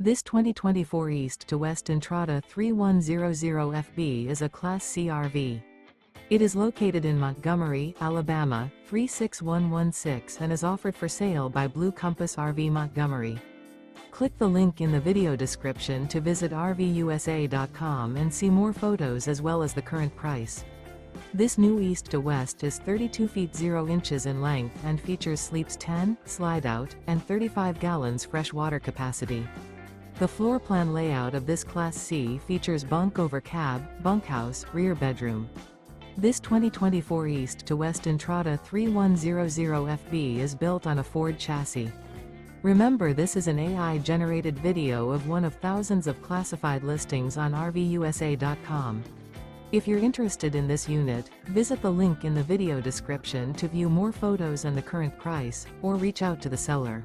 This 2024 East to West Entrada 3100FB is a Class C RV. It is located in Montgomery, Alabama, 36116 and is offered for sale by Blue Compass RV Montgomery. Click the link in the video description to visit RVUSA.com and see more photos as well as the current price. This new East to West is 32 feet 0 inches in length and features sleeps 10, slide-out, and 35 gallons fresh water capacity. The floor plan layout of this Class C features bunk over cab, bunkhouse, rear bedroom. This 2024 East to West Entrada 3100FB is built on a Ford chassis. Remember, this is an AI-generated video of one of thousands of classified listings on RVUSA.com. If you're interested in this unit, visit the link in the video description to view more photos and the current price, or reach out to the seller.